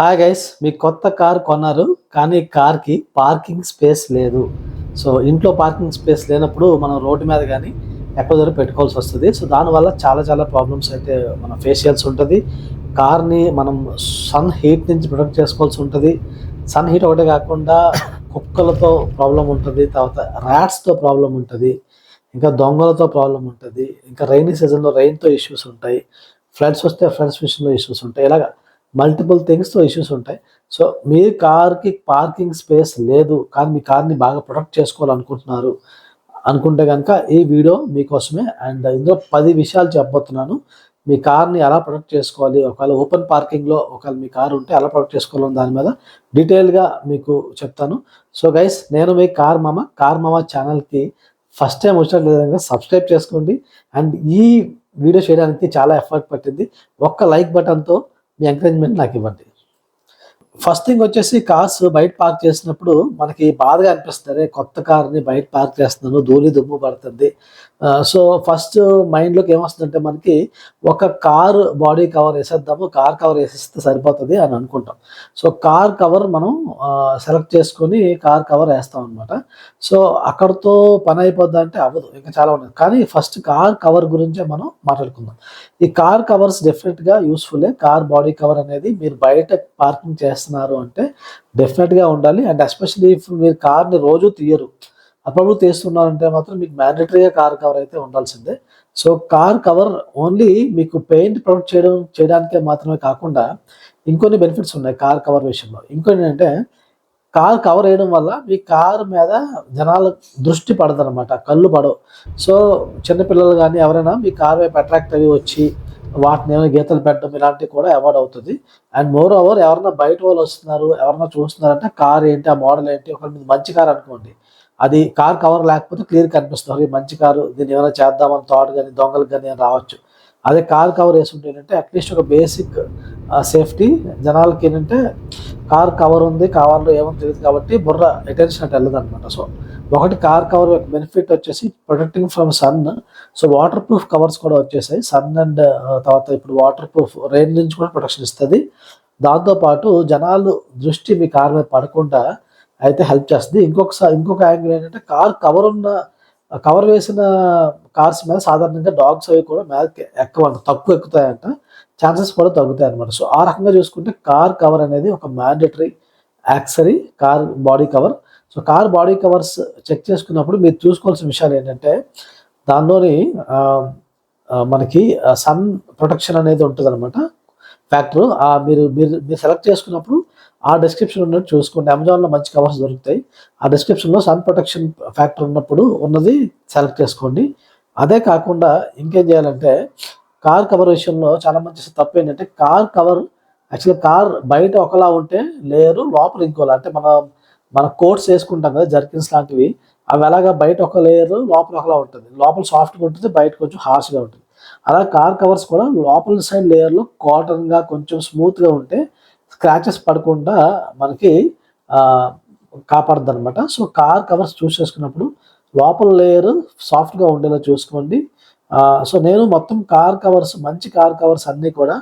Hi guys, మీ కొత్త car కొన్నారు కానీ కార్కి పార్కింగ్ స్పేస్ లేదు. సో ఇంట్లో పార్కింగ్ స్పేస్ లేనప్పుడు మనం రోడ్డు మీద కానీ ఎక్కడ దగ్గర పెట్టుకోవాల్సి వస్తుంది. సో దానివల్ల చాలా చాలా ప్రాబ్లమ్స్ అయితే మనం ఫేస్ చేయాల్సి ఉంటుంది. కార్ని మనం సన్ హీట్ నుంచి ప్రొటెక్ట్ చేసుకోవాల్సి ఉంటుంది. సన్ హీట్ ఒకటే కాకుండా కుక్కలతో ప్రాబ్లం ఉంటుంది, తర్వాత ర్యాట్స్తో ప్రాబ్లం ఉంటుంది, ఇంకా దొంగలతో ప్రాబ్లం ఉంటుంది, ఇంకా రైనీ సీజన్లో రైన్తో ఇష్యూస్ ఉంటాయి, ఫ్లడ్స్ వస్తే ఫ్లడ్స్ విషయంలో ఇష్యూస్ ఉంటాయి. ఇలాగ మల్టిపుల్ థింగ్స్‌తో ఇష్యూస్ ఉంటాయి. సో మీ కార్‌కి పార్కింగ్ స్పేస్ లేదు, కానీ మీ కార్‌ని బాగా ప్రొటెక్ట్ చేసుకోవాలనుకుంటున్నారు అనుకుంటే గనక ఈ వీడియో మీకోసమే. అండ్ ఇందులో 10 విషయాలు చెప్పబోతున్నాను. మీ కార్‌ని ఎలా ప్రొటెక్ట్ చేసుకోవాలి, ఒకవేళ ఓపెన్ పార్కింగ్‌లో ఒకవేళ మీ కార్ ఉంటే ఎలా ప్రొటెక్ట్ చేసుకోవాలని దాని మీద డీటెయిల్‌గా మీకు చెప్తాను. సో గైస్, నేను మీ కార్ మామ. కార్ మామ ఛానల్‌కి ఫస్ట్ టైం వచ్చినట్లయితే సబ్స్క్రైబ్ చేసుకోండి. అండ్ ఈ వీడియో చేయడానికి చాలా ఎఫర్ట్ పట్టింది. ఒక్క లైక్ బటన్‌తో మీ ఎంకరేజ్మెంట్ నాకు ఇవ్వండి. ఫస్ట్ థింగ్ వచ్చేసి, కార్స్ బయట పార్క్ చేసినప్పుడు మనకి బాధగా అనిపిస్తుంది. అరే, కొత్త కార్ని బయట పార్క్ చేస్తున్నాను, ధూళి దుమ్ము పడుతుంది. సో ఫస్ట్ మైండ్లోకి ఏమొస్తుందంటే మనకి ఒక కార్ బాడీ కవర్ వేసేద్దాము, కార్ కవర్ వేసేస్తే సరిపోతుంది అని అనుకుంటాం. సో కార్ కవర్ మనం సెలెక్ట్ చేసుకొని కార్ కవర్ వేస్తాం అనమాట. సో అక్కడితో పని అయిపోద్ది అంటే అవ్వదు, ఇంకా చాలా ఉన్నాయి. కానీ ఫస్ట్ కార్ కవర్ గురించే మనం మాట్లాడుకుందాం. ఈ కార్ కవర్స్ డెఫినెట్గా యూస్ఫుల్లే. కార్ బాడీ కవర్ అనేది మీరు బయట పార్కింగ్ చేస్తున్నారు అంటే డెఫినెట్గా ఉండాలి. అండ్ ఎస్పెషల్లీ ఇప్పుడు మీరు కార్ని రోజు తీయరు, అప్పుడప్పుడు తీస్తున్నారంటే మాత్రం మీకు మ్యాండేటరీగా కార్ కవర్ అయితే ఉండాల్సిందే. సో కార్ కవర్ ఓన్లీ మీకు పెయింట్ ప్రొటెక్ట్ చేయడానికే మాత్రమే కాకుండా ఇంకొన్ని బెనిఫిట్స్ ఉన్నాయి కార్ కవర్ విషయంలో. ఇంకొన్ని ఏంటంటే, కార్ కవర్ వేయడం వల్ల మీ కార్ మీద జనాల దృష్టి పడదనమాట, కళ్ళు పడవు. సో చిన్నపిల్లలు కానీ ఎవరైనా మీ కార్ వైపు అట్రాక్ట్ అయ్యి వచ్చి వాటిని ఏమైనా గీతలు పెట్టడం ఇలాంటివి కూడా అవాయిడ్ అవుతుంది. అండ్ మోర్ ఓవర్, ఎవరైనా బయట వాళ్ళు వస్తున్నారు, ఎవరైనా చూస్తున్నారంటే కార్ ఏంటి, ఆ మోడల్ ఏంటి, ఒకవేళ మీది మంచి కార్ అనుకోండి, అది కార్ కవర్ లేకపోతే క్లియర్ కనిపిస్తుంది, ఈ మంచి కారు, దీన్ని ఏమైనా చేద్దామని థాట్ కానీ దొంగలకు కానీ రావచ్చు. అదే కార్ కవర్ వేసుకుంటే ఏంటంటే అట్లీస్ట్ ఒక బేసిక్ సేఫ్టీ. జనాలకి ఏంటంటే కార్ కవర్ ఉంది, కవర్లో ఏమో తెలియదు కాబట్టి బుర్ర అటెన్షన్ అటు వెళ్ళదు అనమాట. సో ఒకటి, కార్ కవర్ యొక్క బెనిఫిట్ వచ్చేసి protecting from sun. So waterproof covers కూడా వచ్చేసాయి. సన్ అండ్ తర్వాత ఇప్పుడు వాటర్ ప్రూఫ్ రెయిన్ నుంచి కూడా ప్రొటెక్షన్ ఇస్తుంది. దాంతోపాటు జనాలు దృష్టి మీ కార్ మీద పడకుండా అయితే హెల్ప్ చేస్తుంది. ఇంకొక యాంగిల్ ఏంటంటే, కవర్ వేసిన కార్స్ మీద సాధారణంగా డాగ్స్ అవి కూడా మీద ఎక్కవంట, తక్కువ ఎక్కుతాయంట, ఛాన్సెస్ కూడా తగ్గుతాయి అనమాట. సో ఆ రకంగా చూసుకుంటే కార్ కవర్ అనేది ఒక mandatory accessory, car body cover. So car body covers check చేసుకున్నప్పుడు మీరు చూసుకోవాల్సిన విషయాలు ఏంటంటే, దానిలోని మనకి సన్ ప్రొటెక్షన్ అనేది ఉంటుంది అనమాట ఫ్యాక్టర్. మీరు మీరు మీరు సెలెక్ట్ చేసుకున్నప్పుడు ఆ డిస్క్రిప్షన్ ఉన్నట్టు చూసుకోండి. అమెజాన్లో మంచి కవర్స్ దొరుకుతాయి. ఆ డిస్క్రిప్షన్లో సన్ ప్రొటెక్షన్ ఫ్యాక్టర్ ఉన్నప్పుడు ఉన్నది సెలెక్ట్ చేసుకోండి. అదే కాకుండా ఇంకేం చేయాలంటే, కార్ కవర్ విషయంలో చాలా మంచి తప్పు ఏంటంటే, కార్ కవర్ యాక్చువల్గా కార్ బయట ఒకలా ఉంటే లేయరు లోపల ఇంకోలా, అంటే మన కోట్స్ వేసుకుంటాం కదా, జర్కిన్స్ లాంటివి, అవి అలాగా బయట ఒక లేయరు లోపల ఒకలా ఉంటుంది. లోపల సాఫ్ట్గా ఉంటుంది, బయట కొంచెం హార్ష్గా ఉంటుంది. అలా కార్ కవర్స్ కూడా లోపల సైడ్ లేయర్లో కాటన్గా కొంచెం స్మూత్గా ఉంటే స్క్రాచెస్ పడకుండా మనకి కాపాడుద్ది అనమాట. సో కార్ కవర్స్ చూస్ చేసుకున్నప్పుడు లోపల లేయర్ సాఫ్ట్గా ఉండేలా చూసుకోండి. సో నేను మొత్తం కార్ కవర్స్, మంచి కార్ కవర్స్ అన్నీ కూడా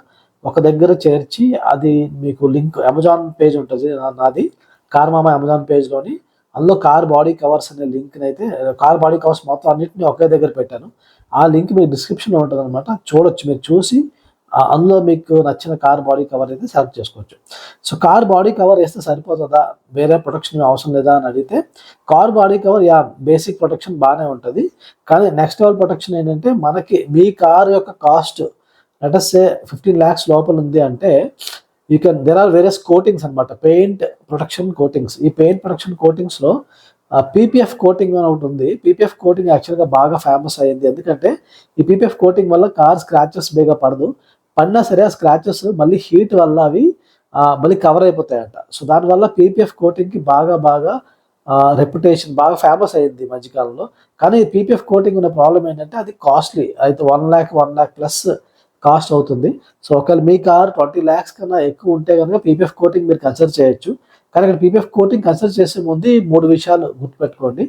ఒక దగ్గర చేర్చి, అది మీకు లింక్ అమెజాన్ పేజ్ ఉంటుంది నాది, కార్ మామ అమెజాన్ పేజ్లోని, అందులో కార్ బాడీ కవర్స్ అనే లింక్ని అయితే, కార్ బాడీ కవర్స్ మొత్తం అన్నింటినీ ఒకే దగ్గర పెట్టాను. ఆ లింక్ మీకు డిస్క్రిప్షన్లో ఉంటుంది అనమాట, చూడొచ్చు. మీరు చూసి అందులో మీకు నచ్చిన కార్ బాడీ కవర్ అయితే సెలెక్ట్ చేసుకోవచ్చు. సో కార్ బాడీ కవర్ వేస్తే సరిపోతుందా, వేరే ప్రొటెక్షన్ అవసరం లేదా అని అడిగితే, car body cover basic protection బాగానే ఉంటుంది. కానీ నెక్స్ట్ లెవెల్ ప్రొటెక్షన్ ఏంటంటే, మనకి మీ కార్ యొక్క కాస్ట్ లెట్ అస్ సే 15 lakhs లోపల ఉంది అంటే, దేర్ ఆర్ వేరియస్ కోటింగ్స్ అనమాట, పెయింట్ ప్రొటెక్షన్ కోటింగ్స్. ఈ పెయింట్ ప్రొటెక్షన్ కోటింగ్స్లో పీపీఎఫ్ కోటింగ్ అని ఒకటి ఉంది. పీపీఎఫ్ కోటింగ్ యాక్చువల్గా బాగా ఫేమస్ అయ్యింది, ఎందుకంటే ఈ పీపీఎఫ్ కోటింగ్ వల్ల కార్ స్క్రాచెస్ బేగా పడదు, పడినా సరే ఆ స్క్రాచెస్ మళ్ళీ హీట్ వల్ల అవి మళ్ళీ కవర్ అయిపోతాయంట. సో దానివల్ల పీపీఎఫ్ కోటింగ్కి బాగా రెప్యుటేషన్, బాగా ఫేమస్ అయ్యింది ఈ మధ్యకాలంలో. కానీ పీపీఎఫ్ కోటింగ్ ఉన్న ప్రాబ్లం ఏంటంటే, అది కాస్ట్లీ అయితే 1 lakh ప్లస్ కాస్ట్ అవుతుంది. సో ఒకవేళ మీ కార్ 20 lakhs కన్నా ఎక్కువ ఉంటే కనుక పీపీఎఫ్ కోటింగ్ మీరు కన్సిడర్ చేయొచ్చు. కానీ ఇక్కడ పీపీఎఫ్ కోటింగ్ కన్సిడర్ చేసే ముందు 3 విషయాలు గుర్తుపెట్టుకోండి.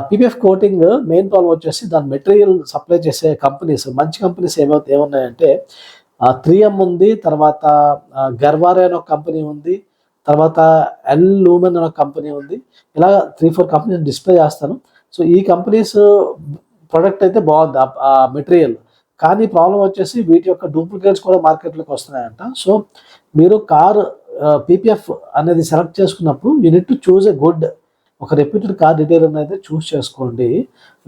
పీపీఎఫ్ కోటింగ్ మెయిన్ ప్రాబ్లం వచ్చేసి దాని మెటీరియల్ సప్లై చేసే కంపెనీస్, మంచి కంపెనీస్ ఏమున్నాయంటే, 3M ఉంది, తర్వాత గర్వారే అనే ఒక కంపెనీ ఉంది, తర్వాత ఎల్ లూమెన్ అనే ఒక కంపెనీ ఉంది. ఇలా 3-4 కంపెనీస్ డిస్ప్లే చేస్తాను. సో ఈ కంపెనీస్ ప్రొడక్ట్ అయితే బాగుంది ఆ మెటీరియల్. కానీ ప్రాబ్లం వచ్చేసి వీటి యొక్క డూప్లికేట్స్ కూడా మార్కెట్లోకి వస్తున్నాయంట. సో మీరు కార్ పీపీఎఫ్ అనేది సెలెక్ట్ చేసుకున్నప్పుడు you need to choose a good ఒక రెప్యూటెడ్ కార్ డీటెయిలర్ అయితే చూస్ చేసుకోండి.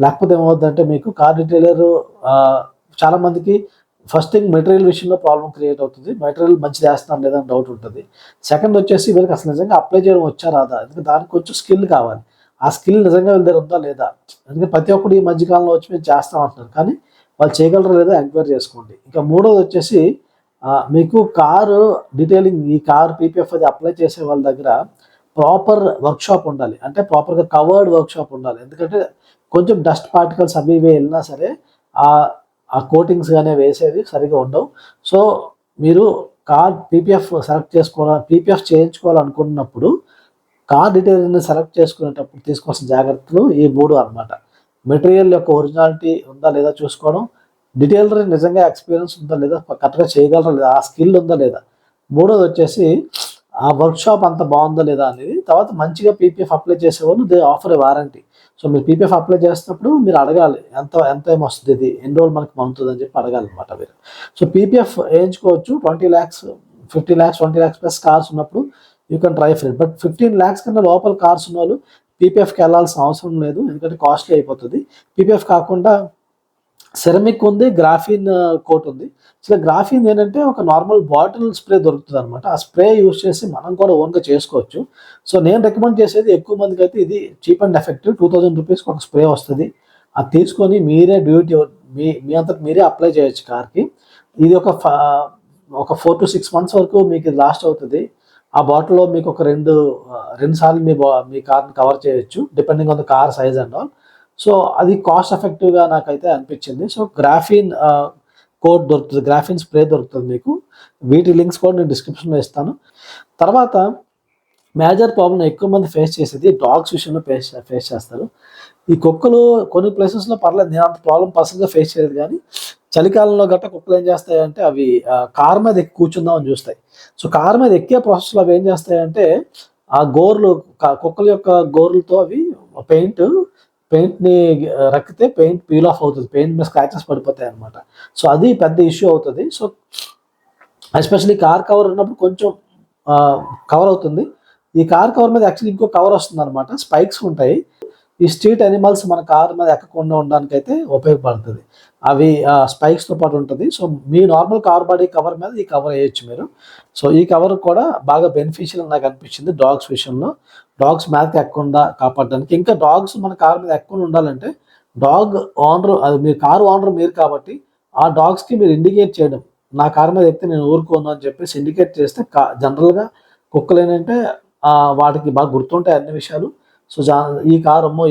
లేకపోతే ఏమవుతుందంటే మీకు కార్ డీటెయిలర్ చాలా మందికి ఫస్ట్ థింగ్ మెటీరియల్ విషయంలో ప్రాబ్లం క్రియేట్ అవుతుంది. మెటీరియల్ మంచిది వేస్తున్నారు లేదా అని డౌట్ ఉంటుంది. సెకండ్ వచ్చేసి వీళ్ళకి అసలు నిజంగా అప్లై చేయడం వచ్చా రాదా, ఎందుకంటే దానికి కొంచెం స్కిల్ కావాలి. ఆ స్కిల్ నిజంగా వీళ్ళ దగ్గర ఉందా లేదా, ఎందుకంటే ప్రతి ఒక్కరు ఈ మధ్యకాలంలో వచ్చి మేము చేస్తాం అంటున్నారు, కానీ వాళ్ళు చేయగలరా లేదా ఎంక్వైరీ చేసుకోండి. ఇంకా మూడోది వచ్చేసి మీకు కారు డీటెయిలింగ్, ఈ కార్ పీపీఎఫ్ అది అప్లై చేసే వాళ్ళ దగ్గర ప్రాపర్ వర్క్షాప్ ఉండాలి. అంటే ప్రాపర్గా కవర్డ్ వర్క్షాప్ ఉండాలి. ఎందుకంటే కొంచెం డస్ట్ పార్టికల్స్ అవి ఇవి వెళ్ళినా సరే ఆ కోటింగ్స్ కానీ వేసేది సరిగా ఉండవు. సో మీరు కార్ పీపీఎఫ్ సెలెక్ట్ పీపీఎఫ్ చేయించుకోవాలనుకున్నప్పుడు కార్ డీటెయిల్ని సెలెక్ట్ చేసుకునేటప్పుడు తీసుకోవాల్సిన జాగ్రత్తలు ఈ 3 అనమాట. మెటీరియల్ యొక్క ఒరిజినాలిటీ ఉందా లేదా చూసుకోవడం, డీటెయిలర్ నిజంగా ఎక్స్పీరియన్స్ ఉందా లేదా, కరెక్ట్గా చేయగలరా లేదా, ఆ స్కిల్ ఉందా లేదా, మూడోది వచ్చేసి ఆ వర్క్షాప్ అంత బాగుందా లేదా అనేది. తర్వాత మంచిగా పీపీఎఫ్ అప్లై చేసేవాళ్ళు they offer A warranty. So మీరు పీపీఎఫ్ అప్లై చేసినప్పుడు మీరు అడగాలి ఎంత ఏం వస్తుంది, ఇది ఎన్ని రోజులు మనకి పంపుతుంది అని చెప్పి అడగాలి అనమాట మీరు. సో పీపీఎఫ్ వేయించుకోవచ్చు. 20 lakhs 50 lakhs 20 lakhs plus cars ఉన్నప్పుడు you can try for it. But 15 lakhs కన్నా లోపల కార్స్ ఉన్న వాళ్ళు పీపీఎఫ్కి వెళ్ళాల్సిన అవసరం లేదు, ఎందుకంటే కాస్ట్లీ అయిపోతుంది. పీపీఎఫ్ కాకుండా సెరమిక్ ఉంది, గ్రాఫిన్ కోట్ ఉంది. సో గ్రాఫిన్ ఏంటంటే ఒక నార్మల్ బాటిల్ స్ప్రే దొరుకుతుంది అనమాట. ఆ స్ప్రే యూస్ చేసి మనం కూడా ఓన్గా చేసుకోవచ్చు. సో నేను రికమెండ్ చేసేది ఎక్కువ మందికి అయితే ఇది చీప్ అండ్ ఎఫెక్టివ్. 2000 రూపీస్కి ఒక స్ప్రే వస్తుంది. అది తీసుకొని మీరే మీ అంతటి మీరే అప్లై చేయొచ్చు కార్కి. ఇది ఒక 4 to 6 months వరకు మీకు ఇది లాస్ట్ అవుతుంది. ఆ బాటిల్లో మీకు ఒక రెండు సార్లు మీ కార్ని కవర్ చేయొచ్చు, depending on the car size and all. So అది కాస్ట్ ఎఫెక్టివ్గా నాకైతే అనిపించింది. సో గ్రాఫిన్ కోడ్ దొరుకుతుంది, గ్రాఫిన్ స్ప్రే దొరుకుతుంది మీకు. వీటి లింక్స్ కూడా నేను డిస్క్రిప్షన్లో ఇస్తాను. తర్వాత మేజర్ ప్రాబ్లం ఎక్కువ మంది ఫేస్ చేసేది డాగ్స్ విషయంలో ఫేస్ చేస్తారు. ఈ కుక్కలు కొన్ని ప్లేసెస్లో పర్లేదు, నేను అంత ప్రాబ్లం పర్సనల్గా ఫేస్ చేయలేదు, కానీ చలికాలంలో గట్రా కుక్కలు ఏం చేస్తాయంటే అవి కార్ మీద ఎక్కి కూర్చుందామని చూస్తాయి. సో కార్ మీద ఎక్కే ప్రాసెస్లో అవి ఏం చేస్తాయంటే ఆ కుక్కల యొక్క గోర్లతో అవి పెయింట్ని రక్కితే పెయింట్ పీల్ ఆఫ్ అవుతుంది, పెయింట్ మీద స్క్రాచెస్ పడిపోతాయి అనమాట. సో అది పెద్ద ఇష్యూ అవుతుంది. సో ఎస్పెషల్లీ కార్ కవర్ ఉన్నప్పుడు కొంచెం కవర్ అవుతుంది. ఈ కార్ కవర్ మీద యాక్చువల్లీ ఇంకో కవర్ వస్తుంది అనమాట, స్పైక్స్ ఉంటాయి. ఈ స్ట్రీట్ అనిమల్స్ మన కార్ మీద ఎక్కకుండా ఉండడానికి అయితే ఉపయోగపడుతుంది. అవి స్పైక్స్తో పాటు ఉంటుంది. సో మీ నార్మల్ కార్ బాడీ కవర్ మీద ఈ కవర్ వేయచ్చు మీరు. సో ఈ కవర్ కూడా బాగా బెనిఫిషియల్ నాకు అనిపించింది డాగ్స్ విషయంలో. డాగ్స్ మీదకి ఎక్కకుండా కాపాడడానికి. ఇంకా డాగ్స్ మన కార్ మీద ఎక్కకుండా ఉండాలంటే డాగ్ ఓనర్, అది మీ కారు ఓనర్ మీరు కాబట్టి ఆ డాగ్స్కి మీరు ఇండికేట్ చేయడం, నా కార్ మీద ఎక్కితే నేను ఊరుకోను అని చెప్పేసి ఇండికేట్ చేస్తే జనరల్గా కుక్కలు ఏంటంటే వాటికి బాగా గుర్తుంటాయి అన్ని విషయాలు. సో ఈ కారు అమ్మో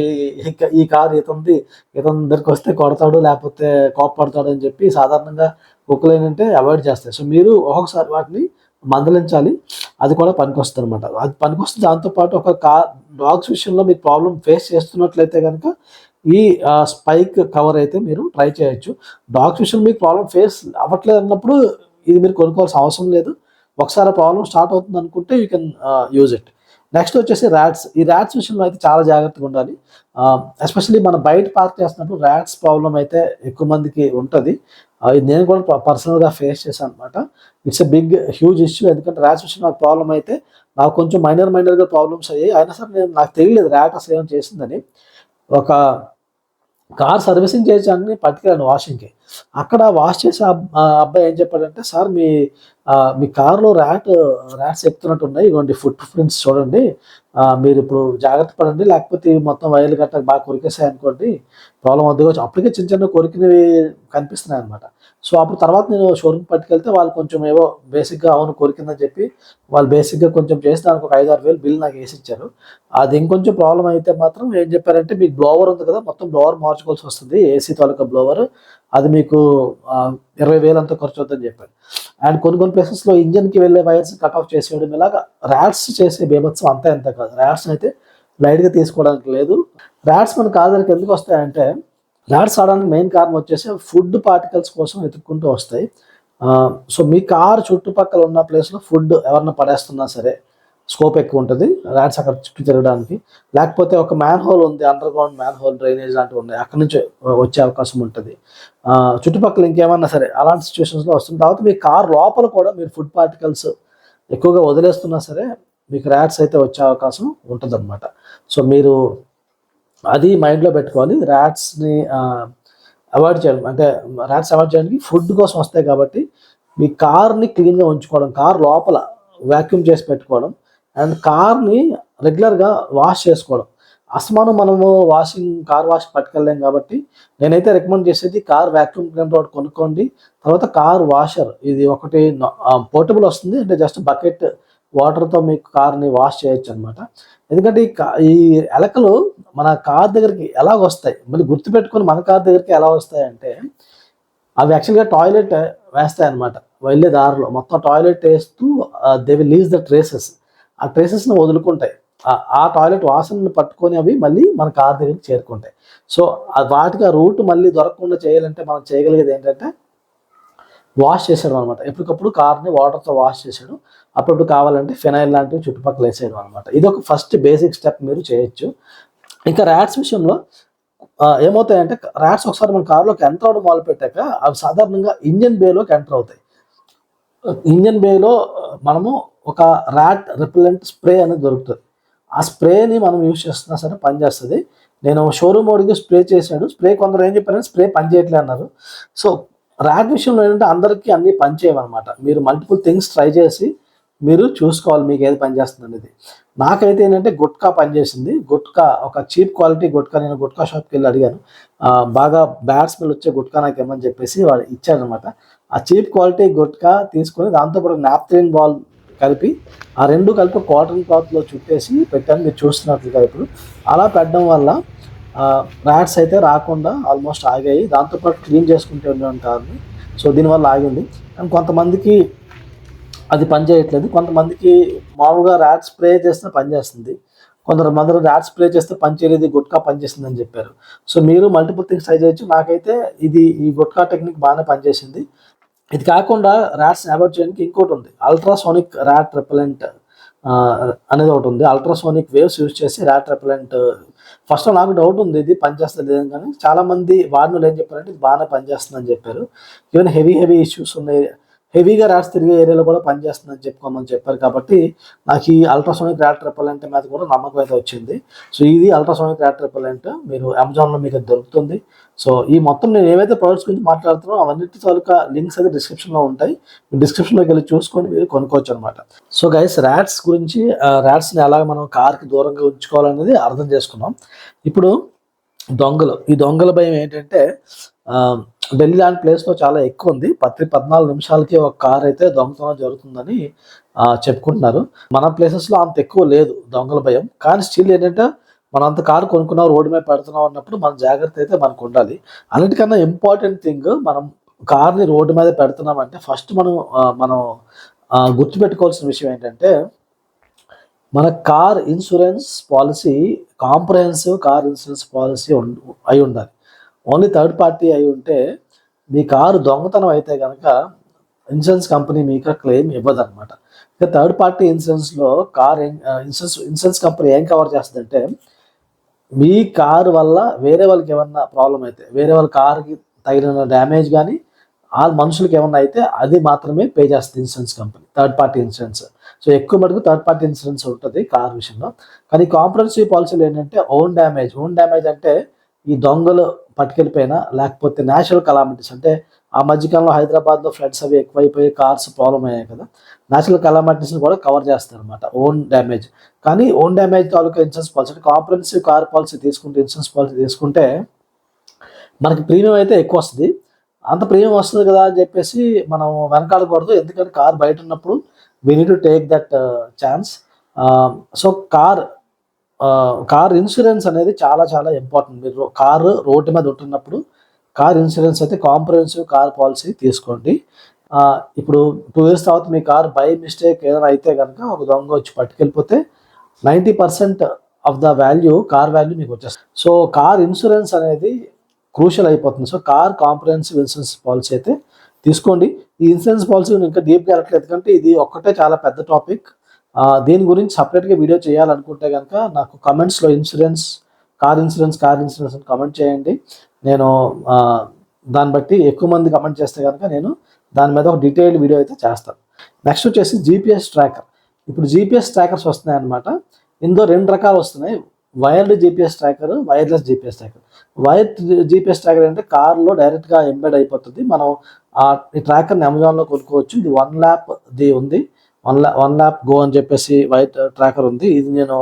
ఈ కారు ఇతని దగ్గరికి వస్తే కొడతాడు లేకపోతే కోపపడతాడు అని చెప్పి సాధారణంగా కుక్కలు ఏంటంటే అవాయిడ్ చేస్తాయి. సో మీరు ఒక్కొక్కసారి వాటిని మందలించాలి, అది కూడా పనికొస్తుంది అనమాట. అది పనికొస్తుంది. దాంతోపాటు డాగ్స్ విషయంలో మీకు ప్రాబ్లం ఫేస్ చేస్తున్నట్లయితే కనుక ఈ స్పైక్ కవర్ అయితే మీరు ట్రై చేయొచ్చు. డాగ్స్ విషయంలో మీకు ప్రాబ్లం ఫేస్ అవ్వట్లేదు అన్నప్పుడు ఇది మీరు కొనుక్కోవాల్సిన అవసరం లేదు. ఒకసారి ప్రాబ్లం స్టార్ట్ అవుతుంది అనుకుంటే you can use it. Next వచ్చేసి ర్యాట్స్. ఈ ర్యాట్స్ విషయంలో అయితే చాలా జాగ్రత్తగా ఉండాలి. ఎస్పెషల్లీ మనం బయట పార్క్ చేస్తున్నప్పుడు ర్యాట్స్ ప్రాబ్లం అయితే ఎక్కువ మందికి ఉంటుంది. ఇది నేను కూడా పర్సనల్గా ఫేస్ చేశాను అనమాట. It's a huge issue. ఎందుకంటే ర్యాట్స్ విషయంలో నాకు ప్రాబ్లం అయితే నాకు కొంచెం మైనర్గా ప్రాబ్లమ్స్ అయ్యాయి. అయినా సరే నాకు తెలియలేదు ర్యాట్ అసలు ఏమైనా చేసిందని. ఒక కార్ సర్వీసింగ్ చేయడానికి పట్టుకెళ్ళాను వాషింగ్కి. అక్కడ వాష్ చేసే అబ్బాయి ఏం చెప్పాడంటే, సార్ మీ కార్లో ర్యాట్స్ ఎక్కుతున్నట్టు ఉన్నాయి, ఇవ్వండి ఫుట్ ప్రింట్స్ చూడండి, మీరు ఇప్పుడు జాగ్రత్త పడండి, లేకపోతే మొత్తం వైర్లు గట్ట బాగా కొరికేసాయి అనుకోండి ప్రాబ్లం వద్దు. అప్పటికే చిన్న కొరికినవి కనిపిస్తున్నాయి అనమాట. సో అప్పుడు తర్వాత నేను షోరూమ్ పట్టుకెళ్తే వాళ్ళు కొంచెం ఏవో బేసిక్గా అవును కొరికిందని చెప్పి వాళ్ళు బేసిక్గా కొంచెం చేసి దానికి ఒక 5-6 వేలు బిల్ నాకు వేసి ఇచ్చారు. అది ఇంకొంచెం ప్రాబ్లం అయితే మాత్రం ఏం చెప్పారంటే, మీకు బ్లోవర్ ఉంది కదా, మొత్తం బ్లోవర్ మార్చుకోవాల్సి వస్తుంది, ఏసీ తాలూకా బ్లోవర్, అది మీకు 20,000 అంతా ఖర్చు అవుతుందని చెప్పారు. అండ్ కొన్ని ప్లేసెస్లో ఇంజన్కి వెళ్ళే వైర్స్ కట్ ఆఫ్ చేసేయడం, ఇలాగా ర్యాట్స్ చేసే బీభత్సం అంతా ఎంత కాదు. ర్యాట్స్ అయితే లైట్గా తీసుకోవడానికి లేదు. ర్యాట్స్ మన కాదరికి ఎందుకు వస్తాయంటే, ర్యాట్స్ ఆడడానికి మెయిన్ కారణం వచ్చేసి ఫుడ్ పార్టికల్స్ కోసం వెతుక్కుంటూ వస్తాయి. సో మీ కార్ చుట్టుపక్కల ఉన్న ప్లేస్లో ఫుడ్ ఎవరన్నా పడేస్తున్నా సరే స్కోప్ ఎక్కువ ఉంటుంది ర్యాట్స్ అక్కడ చుట్టూ తిరగడానికి. లేకపోతే ఒక మ్యాన్ హోల్ ఉంది, under ground man whole, drainage లాంటివి ఉన్నాయి, అక్కడి నుంచి వచ్చే అవకాశం ఉంటుంది. చుట్టుపక్కల ఇంకేమన్నా సరే అలాంటి సిచ్యువేషన్స్లో వస్తుంది. తర్వాత మీ కార్ లోపల కూడా మీరు ఫుడ్ పార్టికల్స్ ఎక్కువగా వదిలేస్తున్నా సరే మీకు ర్యాట్స్ అయితే వచ్చే అవకాశం ఉంటుందన్నమాట. సో మీరు అది మైండ్లో పెట్టుకోవాలి. ర్యాట్స్ని అవాయిడ్ చేయడం అంటే ర్యాట్స్ అవాయిడ్ చేయడానికి ఫుడ్ కోసం వస్తాయి కాబట్టి మీ కార్ని క్లీన్గా ఉంచుకోవడం, కార్ లోపల వ్యాక్యూమ్ చేసి పెట్టుకోవడం అండ్ కార్ని రెగ్యులర్గా వాష్ చేసుకోవడం. అస్తమానం మనము కార్ వాష్ పట్టుకెళ్ళలేం కాబట్టి నేనైతే రికమెండ్ చేసేది కార్ వ్యాక్యూమ్ క్లీనర్ ఒకటి కొనుక్కోండి. తర్వాత కార్ వాషర్ ఇది ఒకటి పోర్టబుల్ వస్తుంది, అంటే జస్ట్ బకెట్ వాటర్తో మీకు కార్ని వాష్ చేయొచ్చు అనమాట. ఎందుకంటే ఈ ఎలకలు మన కార్ దగ్గరికి ఎలా వస్తాయి, మళ్ళీ గుర్తుపెట్టుకొని మన కార్ దగ్గరికి ఎలా వస్తాయి అంటే అవి యాక్చువల్గా టాయిలెట్ వేస్తాయి అనమాట. వెళ్ళే దారిలో మొత్తం టాయిలెట్ వేస్తూ they will lease the traces, ఆ ట్రేసెస్ని వదులుకుంటాయి. ఆ టాయిలెట్ వాసనను పట్టుకొని అవి మళ్ళీ మన కార్ దగ్గరికి చేరుకుంటాయి. సో వాటికి ఆ రూట్ మళ్ళీ దొరకకుండా చేయాలంటే మనం చేయగలిగేది ఏంటంటే వాష్ చేసేయడం అనమాట. ఎప్పటికప్పుడు కార్ని వాటర్తో వాష్ చేసేయడం, అప్పుడప్పుడు కావాలంటే ఫినైల్ లాంటివి చుట్టుపక్కల వేసేయడం అనమాట. ఇది ఒక ఫస్ట్ బేసిక్ స్టెప్ మీరు చేయొచ్చు. ఇంకా ర్యాట్స్ విషయంలో ఏమవుతాయంటే ర్యాట్స్ ఒకసారి మన కార్లోకి ఎంటర్ అవడం మొదలు పెట్టాక అవి సాధారణంగా ఇంజన్ బేలోకి ఎంటర్ అవుతాయి. ఇంజన్ బేలో మనము ఒక ర్యాట్ రిపెలెంట్ స్ప్రే అనేది దొరుకుతుంది. ఆ స్ప్రేని మనం యూజ్ చేస్తున్నా సరే పనిచేస్తుంది. నేను షోరూమ్ వాడికి స్ప్రే చేశాడు, స్ప్రే కొందరు ఏం చెప్పారంటే స్ప్రే పనిచేయట్లే అన్నారు. సో ర్యాట్ విషయంలో ఏంటంటే అందరికీ అన్నీ పనిచేయమన్నమాట. మీరు మల్టిపుల్ థింగ్స్ ట్రై చేసి మీరు చూసుకోవాలి మీకు ఏది పనిచేస్తుంది అనేది. నాకైతే ఏంటంటే గుట్కా పనిచేసింది. గుట్కా ఒక చీప్ క్వాలిటీ గుట్కా, నేను గుట్కా షాప్కి వెళ్ళి అడిగాను, బాగా బ్యాడ్ స్మెల్ వచ్చే గుట్కా నాకు ఏమని చెప్పేసి వాడు ఇచ్చాడనమాట. ఆ చీప్ క్వాలిటీ గుట్కా తీసుకొని దాంతోపాటు నాప్థలిన్ బాల్ కలిపి ఆ రెండు కలిపి కాటన్ క్లాత్లో చుట్టేసి పెట్టాను, మీరు చూస్తున్నట్లుగా. ఇప్పుడు అలా పెట్టడం వల్ల ర్యాట్స్ అయితే రాకుండా ఆల్మోస్ట్ ఆగాయి. దాంతోపాటు క్లీన్ చేసుకుంటూ ఉంటారు. సో దీనివల్ల ఆగింది. అండ్ కొంతమందికి అది పనిచేయట్లేదు, కొంతమందికి మామూలుగా ర్యాట్ స్ప్రే చేస్తే పనిచేస్తుంది, కొందరు ర్యాట్ స్ప్రే చేస్తే పనిచేయలేదు, గుట్కా పనిచేస్తుంది అని చెప్పారు. సో మీరు మల్టిపుల్ థింగ్స్ ట్రై చేయొచ్చు. నాకైతే ఈ గుట్కా టెక్నిక్ బాగానే పనిచేసింది. ఇది కాకుండా ర్యాట్స్ని అవాయిడ్ చేయడానికి ఇంకోటి ఉంది, అల్ట్రాసోనిక్ ర్యాట్ రెపెలెంట్ అనేది ఒకటి ఉంది. అల్ట్రాసోనిక్ వేవ్స్ యూజ్ చేసి ర్యాట్ రెపెలెంట్, ఫస్ట్లో నాకు డౌట్ ఉంది ఇది పనిచేస్తుంది లేదని, కానీ చాలామంది వాడిన ఏం చెప్పారంటే ఇది బాగానే పనిచేస్తుందని చెప్పారు. ఈవెన్ హెవీ ఇష్యూస్ ఉన్నాయి, హెవీగా ర్యాట్స్ తిరిగే ఏరియాలో కూడా పనిచేస్తుందని చెప్పుకోమని చెప్పారు. కాబట్టి నాకు ఈ అల్ట్రాసోనిక్ ర్యాట్ రెపెలెంట్ మీద కూడా నమ్మకం అయితే వచ్చింది. సో ఇది అల్ట్రాసోనిక్ ర్యాట్ రెపెలెంట్ మీరు అమెజాన్లో మీకు అది దొరుకుతుంది. సో ఈ మొత్తం నేను ఏవైతే ప్రొడక్ట్స్ గురించి మాట్లాడుతున్నానో అవన్నిటి తాలూకా లింక్స్ అయితే డిస్క్రిప్షన్లో ఉంటాయి, మీరు డిస్క్రిప్షన్లోకి వెళ్ళి చూసుకొని మీరు కొనుక్కోవచ్చు అనమాట. సో గైస్, ర్యాట్స్ గురించి ర్యాట్స్ని ఎలా మనం కార్కి దూరంగా ఉంచుకోవాలనేది అర్థం చేసుకున్నాం. ఇప్పుడు ఈ దొంగల భయం ఏంటంటే ఢిల్లీ లాంటి ప్లేస్లో చాలా ఎక్కువ ఉంది. 14 నిమిషాలకి ఒక కార్ అయితే దొంగతనం జరుగుతుందని చెప్పుకుంటున్నారు. మన ప్లేసెస్లో అంత ఎక్కువ లేదు దొంగల భయం, కానీ స్టిల్ ఏంటంటే మనం అంత కారు కొనుక్కున్నాం, రోడ్డు మీద పెడుతున్నాం అన్నప్పుడు మన జాగ్రత్త అయితే మనకు ఉండాలి. అన్నిటికన్నా ఇంపార్టెంట్ థింగ్, మనం కార్ని రోడ్డు మీద పెడుతున్నామంటే ఫస్ట్ మనం గుర్తుపెట్టుకోవాల్సిన విషయం ఏంటంటే మన car insurance policy comprehensive car insurance policy అయి ఉండాలి. ఓన్లీ థర్డ్ పార్టీ అయి ఉంటే మీ కారు దొంగతనం అయితే కనుక ఇన్సూరెన్స్ కంపెనీ మీకు క్లెయిమ్ ఇవ్వదు అనమాట. ఇక థర్డ్ పార్టీ ఇన్సూరెన్స్లో ఇన్సూరెన్స్ కంపెనీ ఏం కవర్ చేస్తుందంటే మీ కారు వల్ల వేరే వాళ్ళకి ఏమన్నా ప్రాబ్లం అయితే, వేరే వాళ్ళ కార్కి తగిన డ్యామేజ్ కానీ ఆ మనుషులకి ఏమన్నా అయితే అది మాత్రమే పే చేస్తుంది insurance company, third party insurance. So ఎక్కువ మటుకు థర్డ్ పార్టీ ఇన్సూరెన్స్ ఉంటుంది కార్ విషయంలో. కానీ కాంప్రహెన్సివ్ పాలసీలు ఏంటంటే ఓన్ డ్యామేజ్ అంటే ఈ దొంగలు పట్టుకెళ్ళిపోయినా, లేకపోతే న్యాచురల్ కలామిటీస్, అంటే ఆ మధ్యకాలంలో హైదరాబాద్లో ఫ్లడ్స్ అవి ఎక్కువైపోయి కార్స్ ప్రాబ్లం అయ్యాయి కదా, న్యాచురల్ కలామిటీస్ని కూడా కవర్ చేస్తారు అనమాట ఓన్ డ్యామేజ్. కానీ ఓన్ డ్యామేజ్ తాలూకా ఇన్సూరెన్స్ పాలసీ అంటే comprehensive car policy insurance policy తీసుకుంటే మనకి ప్రీమియం అయితే ఎక్కువ వస్తుంది. అంత ప్రీమియం వస్తుంది కదా అని చెప్పేసి మనం వెనకాడకూడదు, ఎందుకంటే కార్ బయట ఉన్నప్పుడు we need to take that chance. So car insurance అనేది చాలా చాలా ఇంపార్టెంట్. మీరు కారు రోడ్డు మీద ఉంటున్నప్పుడు కార్ ఇన్సూరెన్స్ అయితే కాంప్రహెన్సివ్ కార్ పాలసీ తీసుకోండి. ఇప్పుడు 2 years తర్వాత మీ కార్ బై మిస్టేక్ ఏదైనా అయితే కనుక ఒక దొంగ వచ్చి పట్టుకెళ్ళిపోతే 90% ఆఫ్ ద కార్ వాల్యూ మీకు వచ్చేస్తుంది. సో కార్ ఇన్సూరెన్స్ అనేది క్రూషియల్ అయిపోతుంది. So car comprehensive insurance policy అయితే తీసుకోండి. ఈ ఇన్సూరెన్స్ పాలసీ ఇంకా డీప్గా వెళ్ళట్లేదు, ఎందుకంటే ఇది ఒక్కటే చాలా పెద్ద టాపిక్. దీని గురించి సపరేట్గా వీడియో చేయాలనుకుంటే కనుక నాకు కమెంట్స్లో కార్ ఇన్సూరెన్స్ అని కమెంట్ చేయండి. నేను దాన్ని బట్టి ఎక్కువ మంది కమెంట్ చేస్తే కనుక నేను దాని మీద ఒక డీటెయిల్డ్ వీడియో అయితే చేస్తాను. నెక్స్ట్ వచ్చేసి జీపీఎస్ ట్రాకర్. ఇప్పుడు జీపీఎస్ ట్రాకర్స్ వస్తున్నాయి అన్నమాట. ఇందులో 2 రకాలు వస్తున్నాయి, wired GPS tracker, wireless GPS tracker. Wired GPS tracker అంటే కార్లో డైరెక్ట్గా ఎంబెడ్ అయిపోతుంది. మనం ఈ ట్రాకర్ని అమెజాన్లో కొనుక్కోవచ్చు. ఇది 1 lakh ఉంది, 1 lakh గో అని చెప్పేసి వైర్ ట్రాకర్ ఉంది. ఇది నేను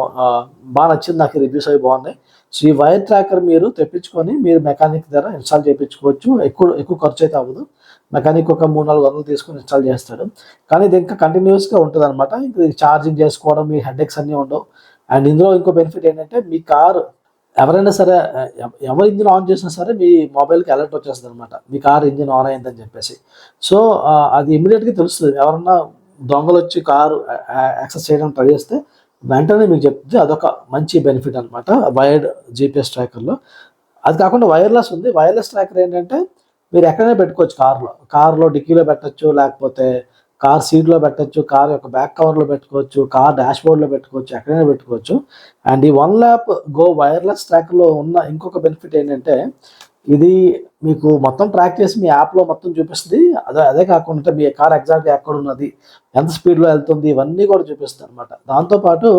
బాగా నచ్చింది, నాకు రివ్యూస్ అవి బాగున్నాయి. సో ఈ వైర్ ట్రాకర్ మీరు తెప్పించుకొని మీరు మెకానిక్ దగ్గర ఇన్స్టాల్ చేయించుకోవచ్చు. ఎక్కువ ఖర్చు అయితే అవ్వదు. మెకానిక్ ఒక 300-400 తీసుకొని ఇన్స్టాల్ చేస్తాడు. కానీ ఇది ఇంకా కంటిన్యూస్గా ఉంటుంది అనమాట. ఇంకా ఛార్జింగ్ చేసుకోవడం, మీ హెడ్ఏక్స్ అన్నీ ఉండవు. అండ్ ఇందులో ఇంకో బెనిఫిట్ ఏంటంటే మీ కారు ఎవరైనా సరే ఎవరు ఇంజిన్ ఆన్ చేసినా సరే మీ మొబైల్కి అలర్ట్ వచ్చేస్తుంది అనమాట, మీ కార్ ఇంజిన్ ఆన్ అయిందని చెప్పేసి. సో అది ఇమీడియట్గా తెలుస్తుంది. ఎవరన్నా దొంగలు వచ్చి కారు యాక్సెస్ చేయడానికి ట్రై చేస్తే వెంటనే మీకు చెప్తే అదొక మంచి బెనిఫిట్ అనమాట వైర్డ్ జీపీఎస్ ట్రాకర్లో. అది కాకుండా వైర్లెస్ ఉంది. వైర్లెస్ ట్రాకర్ ఏంటంటే మీరు ఎక్కడైనా పెట్టుకోవచ్చు, కార్లో డిక్కీలో పెట్టచ్చు, లేకపోతే కార్ సీట్లో పెట్టచ్చు, కార్ యొక్క బ్యాక్ కవర్లో పెట్టుకోవచ్చు, కార్ డాష్ బోర్డ్లో పెట్టుకోవచ్చు, ఎక్కడైనా పెట్టుకోవచ్చు. అండ్ ఈ 1 lakh గో వైర్లెస్ ట్రాకర్లో ఉన్న ఇంకొక బెనిఫిట్ ఏంటంటే ఇది మీకు మొత్తం ట్రాక్ చేసి మీ యాప్లో మొత్తం చూపిస్తుంది. అదే కాకుండా మీ కార్ ఎగ్జాక్ట్గా ఎక్కడ ఉన్నది, ఎంత స్పీడ్లో వెళ్తుంది, ఇవన్నీ కూడా చూపిస్తుంది అనమాట. దాంతోపాటు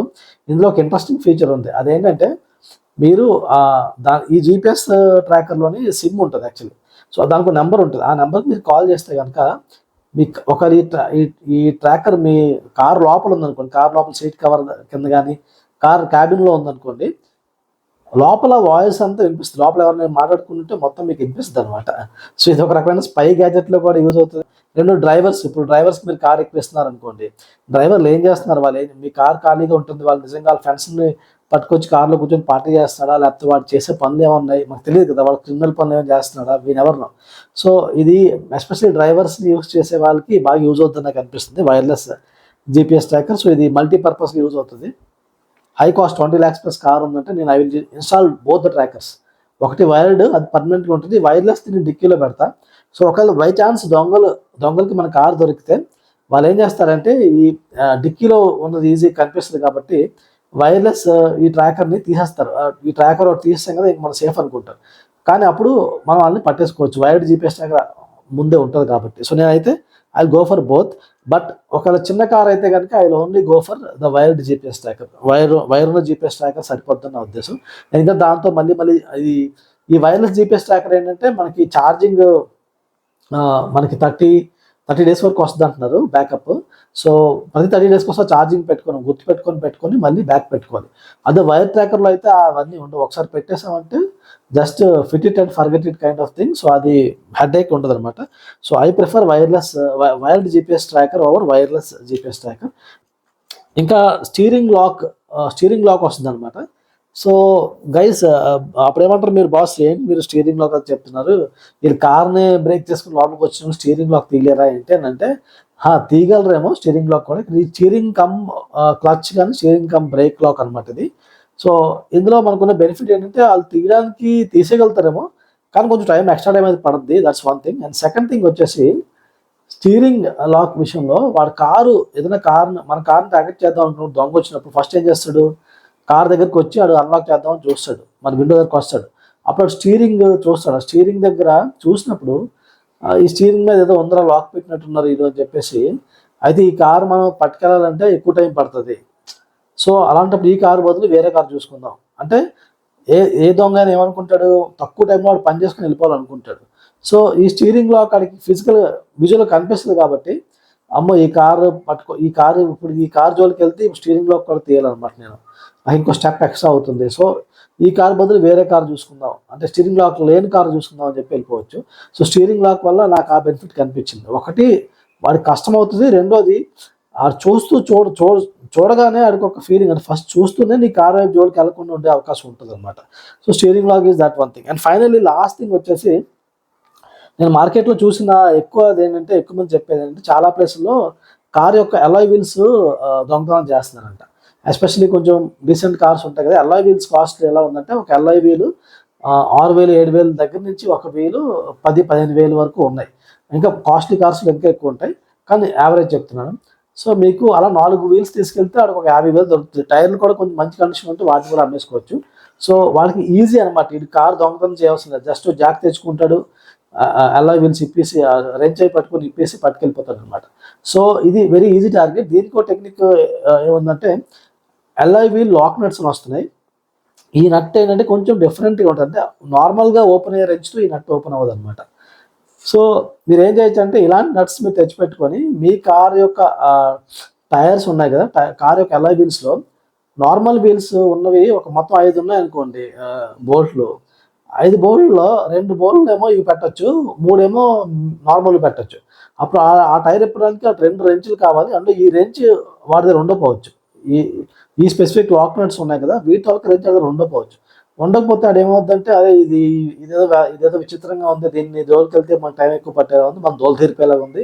ఇందులో ఒక ఇంట్రెస్టింగ్ ఫీచర్ ఉంది. అదేంటంటే మీరు ఈ జీపీఎస్ ట్రాకర్లోని సిమ్ ఉంటుంది యాక్చువల్లీ. సో దానికి నెంబర్ ఉంటుంది. ఆ నెంబర్కి మీరు కాల్ చేస్తే కనుక మీకు ఈ ట్రాకర్ మీ కార్ లోపల ఉందనుకోండి, కార్ లోపల సీట్ కవర్ కింద కానీ కార్ క్యాబిన్లో ఉందనుకోండి, లోపల వాయిస్ అంతా వినిపిస్తుంది. లోపల ఎవరైనా మాట్లాడుకుంటుంటే మొత్తం మీకు వినిపిస్తుంది అనమాట. సో ఇది ఒక రకమైన స్పై గ్యాజెట్లో కూడా యూజ్ అవుతుంది. ఇప్పుడు డ్రైవర్స్ మీరు కార్ ఎక్కిస్తున్నారు అనుకోండి, డ్రైవర్లు ఏం చేస్తున్నారు, మీ కార్ ఖాళీగా ఉంటుంది, వాళ్ళు నిజంగా వాళ్ళ ఫ్రెండ్స్ని పట్టుకొచ్చి కార్లో కూర్చొని పార్టీ చేస్తాడా, లేకపోతే వాడు చేసే పనులు ఏమున్నాయి మాకు తెలియదు కదా, వాడు క్రిమినల్ పనులు ఏమైనా చేస్తున్నాడా, వీనెవరినో. సో ఇది ఎస్పెషల్లీ డ్రైవర్స్ని యూజ్ చేసే వాళ్ళకి బాగా యూజ్ అవుతుంది నాకు అనిపిస్తుంది వైర్లెస్ జీపీఎస్ ట్రాకర్. సో ఇది మల్టీపర్పస్గా యూజ్ అవుతుంది. High cost 20 lakhs plus car ఉందంటే నేను I will install both the trackers. ఒకటి వైర్డ్, అది పర్మనెంట్గా ఉంటుంది. వైర్లెస్ నేను డిక్కీలో పెడతా. సో ఒకవేళ బై ఛాన్స్ దొంగలకి మన కార్ దొరికితే వాళ్ళు ఏం చేస్తారంటే ఈ డిక్కీలో ఉన్నది ఈజీ కనిపిస్తుంది కాబట్టి వైర్లెస్ ఈ ట్రాకర్ని తీసేస్తారు. ఈ ట్రాకర్ ఒకటి తీసేస్తాం కదా, మనం సేఫ్ అనుకుంటారు. కానీ అప్పుడు మనం వాళ్ళని పట్టేసుకోవచ్చు, వైర్డ్ జీపీఎస్ ట్రాకర్ ముందే ఉంటుంది కాబట్టి. సో నేనైతే I go for both. But ఒకవేళ చిన్న కార్ అయితే కనుక I only go for the wired GPS tracker. Wired GPS tracker సరిపోద్దని నా ఉద్దేశం. ఎందుకంటే దాంతో మళ్ళీ ఈ వైర్లెస్ జీపీఎస్ ట్రాకర్ ఏంటంటే మనకి ఛార్జింగ్ మనకి 30 days వరకు వస్తుంది అంటున్నారు బ్యాకప్. సో ప్రతి 30 days కోసం ఛార్జింగ్ పెట్టుకొని మళ్ళీ బ్యాక్ పెట్టుకోవాలి. అదే వైర్ ట్రాకర్లో అయితే అవన్నీ ఉండవు. ఒకసారి పెట్టేసామంటే just fit it and forget it kind of thing. So అది హెడేక్ ఉంటుంది అనమాట. So I prefer wired GPS tracker over wireless GPS tracker. ఇంకా స్టీరింగ్ లాక్ వస్తుంది అనమాట. సో గైస్ అప్పుడు ఏమంటారు మీరు, బాస్ ఏంటి మీరు స్టీరింగ్ లాక్ అని చెప్తున్నారు, మీరు కార్ని బ్రేక్ చేసుకుని లోపలికి వచ్చిన స్టీరింగ్ లాక్ తీయలేరా ఏంటంటే తీయగలరేమో స్టీరింగ్ లాక్ కూడా. ఇది స్టీరింగ్ కమ్ క్లచ్ కానీ స్టీరింగ్ కమ్ బ్రేక్ లాక్ అనమాట ఇది. సో ఇందులో మనకున్న బెనిఫిట్ ఏంటంటే వాళ్ళు తీసేయగలుగుతారేమో, కానీ కొంచెం ఎక్స్ట్రా టైం అయితే పడుతుంది. That's one thing. And second thing వచ్చేసి స్టీరింగ్ లాక్ విషయంలో మన కార్ని టార్గెట్ చేద్దాం అనుకున్నప్పుడు దొంగ వచ్చినప్పుడు ఫస్ట్ ఏం చేస్తాడు, కార్ దగ్గరికి వచ్చి వాడు అన్లాక్ చేద్దామని చూస్తాడు, మన విండో దగ్గరకు వస్తాడు. అప్పుడు స్టీరింగ్ చూస్తాడు. ఆ స్టీరింగ్ దగ్గర చూసినప్పుడు ఈ స్టీరింగ్ మీద ఏదో ఉందరా లాక్ పెట్టినట్టున్నారు ఇది అని చెప్పేసి, అయితే ఈ కారు మనం పట్టుకెళ్ళాలంటే ఎక్కువ టైం పడుతుంది. సో అలాంటప్పుడు ఈ కారు బదులు వేరే కారు చూసుకుందాం అంటే ఏ దొంగ అని ఏమనుకుంటాడు, తక్కువ టైంలో వాడు పని చేసుకుని వెళ్ళిపోవాలనుకుంటాడు. సో ఈ స్టీరింగ్ లాక్ వాడికి విజువల్ కనిపిస్తుంది కాబట్టి అమ్మో ఈ కారు జోలికి వెళ్తే స్టీరింగ్ లాక్ కూడా తీయాలన్నమాట నేను, ఇంకో స్టెప్ ఎక్స్ట్రా అవుతుంది. సో ఈ కార్ బదులు వేరే కార్ చూసుకుందాం అంటే స్టీరింగ్ లాక్ లేని కారు చూసుకుందాం అని చెప్పి వెళ్ళిపోవచ్చు. సో స్టీరింగ్ లాక్ వల్ల నాకు ఆ బెనిఫిట్ కనిపించింది. ఒకటి వాడికి కష్టం అవుతుంది, రెండోది చూడగానే వాడికి ఒక ఫీలింగ్ అంటే ఫస్ట్ చూస్తూనే నీ కార్ వైపు జోలికి వెళ్ళకుండా ఉండే అవకాశం ఉంటుంది అనమాట. So steering lock is that one thing. And finally last thing వచ్చేసి నేను మార్కెట్లో చూసిన ఎక్కువ మంది చెప్పేది ఏంటంటే చాలా ప్లేసుల్లో కార్ యొక్క అలాయ్ వీల్స్ దొంగతనం చేస్తున్నారంట. ఎస్పెషల్లీ కొంచెం డీసెంట్ కార్స్ ఉంటాయి కదా, అలాయ్ వీల్స్ కాస్ట్ ఎలా ఉందంటే ఒక అలాయ్ వీలు 6,000 7,000 దగ్గర నుంచి ఒక వీలు 10,000 15,000 వరకు ఉన్నాయి. ఇంకా కాస్ట్లీ కార్స్లో ఇంకా ఎక్కువ ఉంటాయి, కానీ యావరేజ్ చెప్తున్నాను. సో మీకు అలా 4 వీల్స్ తీసుకెళ్తే అక్కడికి ఒక 50,000 దొరుకుతుంది. టైర్లు కూడా కొంచెం మంచి కండిషన్ ఉంటే వాటిని కూడా అమ్మేసుకోవచ్చు. సో వాళ్ళకి ఈజీ అనమాట. ఇది కార్ దొంగతనం చేయవలసిన లేదు. జస్ట్ జాక్ తెచ్చుకుంటాడు, అలాయ్ వీల్స్ ఇప్పేసి రెంచ్ అయి పట్టుకొని ఇప్పేసి పట్టుకెళ్ళిపోతాడు అనమాట. సో ఇది వెరీ ఈజీ టార్గెట్. దీనికో టెక్నిక్ ఏముందంటే అలాయ్ వీల్ లాక్ నట్స్ అని వస్తున్నాయి. ఈ నట్ ఏంటంటే కొంచెం డిఫరెంట్గా ఉంటుంది. అంటే నార్మల్గా ఓపెన్ అయ్యే రెంచ్తో ఈ నట్ ఓపెన్ అవ్వదు అనమాట. సో మీరు ఏం చేయొచ్చు అంటే ఇలాంటి నట్స్ మీరు తెచ్చిపెట్టుకొని మీ కార్ యొక్క టైర్స్ ఉన్నాయి కదా, కార్ యొక్క అలాయ్ వీల్స్లో నార్మల్ వీల్స్ ఉన్నవి ఒక మొత్తం 5 ఉన్నాయి అనుకోండి బోల్ట్లు. 5 బోల్ట్లో 2 బోల్ట్లు ఏమో ఇవి పెట్టచ్చు, 3 ఏమో నార్మల్ పెట్టచ్చు. అప్పుడు ఆ టైర్ ఇప్పడానికి అటు 2 రెంచులు కావాలి. అంటే ఈ రెంచ్ వాడి దగ్గర ఉండకపోవచ్చు. ఈ ఈ స్పెసిఫిక్ లాక్ నట్స్ ఉన్నాయి కదా, వీటి వరకు రెంచ్ దగ్గర ఉండకపోవచ్చు. ఉండకపోతే అది ఏమవుతుందంటే అదే ఇదేదో విచిత్రంగా ఉంది, దీన్ని దోలుకెళ్తే మన టైం ఎక్కువ పట్టేలా ఉంది, మన దోలు తీరిపోయేలాగా ఉంది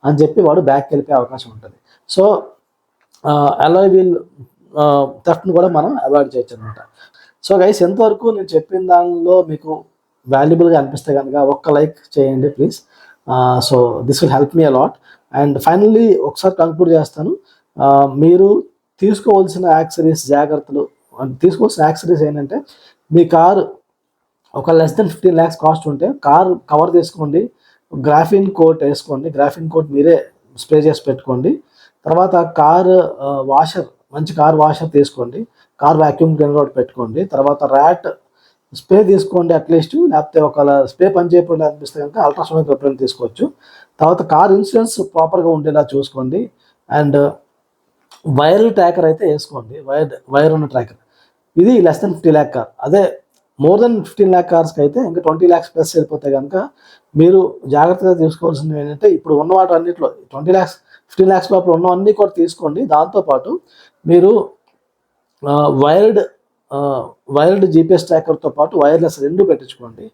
అని చెప్పి వాడు బ్యాక్కి వెళ్ళిపోయే అవకాశం ఉంటుంది. సో అలాయ్ వీల్ థెఫ్ట్ని కూడా మనం అవాయిడ్ చేయొచ్చు అనమాట. సో గైస్, ఎంతవరకు నేను చెప్పిన దానిలో మీకు వాల్యుబుల్గా అనిపిస్తే కనుక ఒక్క లైక్ చేయండి please. So this will help me a lot. And finally ఒకసారి కంక్లూడ్ చేస్తాను. మీరు తీసుకోవాల్సిన యాక్సరీస్ జాగ్రత్తలు, తీసుకోవాల్సిన యాక్సరీస్ ఏంటంటే మీ కారు ఒక లెస్ దెన్ 15 lakhs కాస్ట్ ఉంటే కార్ కవర్ తీసుకోండి, గ్రాఫిన్ కోట్ వేసుకోండి, గ్రాఫిన్ కోట్ మీరే స్ప్రే చేసి పెట్టుకోండి. తర్వాత కార్ వాషర్, మంచి కార్ వాషర్ తీసుకోండి, కార్ వాక్యూమ్ క్లీనర్ ఒకటి పెట్టుకోండి. తర్వాత ర్యాట్ స్ప్రే తీసుకోండి అట్లీస్ట్, లేకపోతే ఒకవేళ స్ప్రే పని చేయకుండా అనిపిస్తే కనుక అల్ట్రాసోనిక్ రిపెలెంట్ తీసుకోవచ్చు. తర్వాత కార్ ఇన్సూరెన్స్ ప్రాపర్గా ఉండేలా చూసుకోండి. అండ్ వైర్ ట్రాకర్ అయితే వేసుకోండి, వైర్ ఉన్న ట్రాకర్. ఇది లెస్ దెన్ 50 lakh కార్. అదే మోర్ దెన్ 15 lakh కార్స్కి అయితే ఇంకా 20 lakhs ప్లస్ వెళ్ళిపోతే కనుక మీరు జాగ్రత్తగా తీసుకోవాల్సింది ఏంటంటే ఇప్పుడు ఉన్న వాటి అన్నింటిలో 20 lakhs 15 lakhs లోపల ఉన్నవన్నీ కూడా తీసుకోండి. దాంతోపాటు మీరు వైర్డ్ జీపీఎస్ ట్రాకర్తో పాటు వైర్లెస్ 2 పెట్టించుకోండి.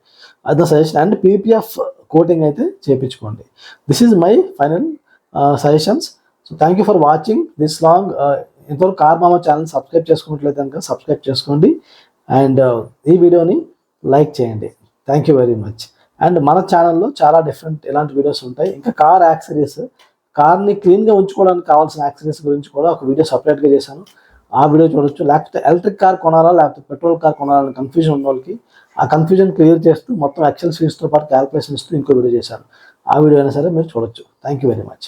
అది సజెషన్. అండ్ పీపీఎఫ్ కోటింగ్ అయితే చేయించుకోండి. This is my final suggestions. So thank you for watching this long. ఇంతవరకు కార్ మామ ఛానల్ సబ్స్క్రైబ్ చేసుకున్నట్లయితే కనుక సబ్స్క్రైబ్ చేసుకోండి. అండ్ ఈ వీడియోని లైక్ చేయండి. Thank you very much. And మన ఛానల్లో చాలా డిఫరెంట్ ఇలాంటి వీడియోస్ ఉంటాయి. ఇంకా కార్ యాక్సరీస్, కార్ని క్లీన్గా ఉంచుకోవడానికి కావాల్సిన యాక్సరీస్ గురించి కూడా ఒక వీడియో సపరేట్గా చేశాను. ఆ వీడియో చూడొచ్చు. లేకపోతే ఎలక్ట్రిక్ కార్ కొనాలా లేకపోతే పెట్రోల్ కార్ కొనాలని కన్ఫ్యూజన్ ఉన్న వాళ్ళకి ఆ కన్ఫ్యూజన్ క్లియర్ చేస్తూ మొత్తం ఎక్సెల్ షీట్స్తో పాటు క్యాల్కులేషన్ ఇస్తూ ఇంకో వీడియో చేశాను. ఆ వీడియో అయినా సరే మీరు చూడొచ్చు. Thank you very much.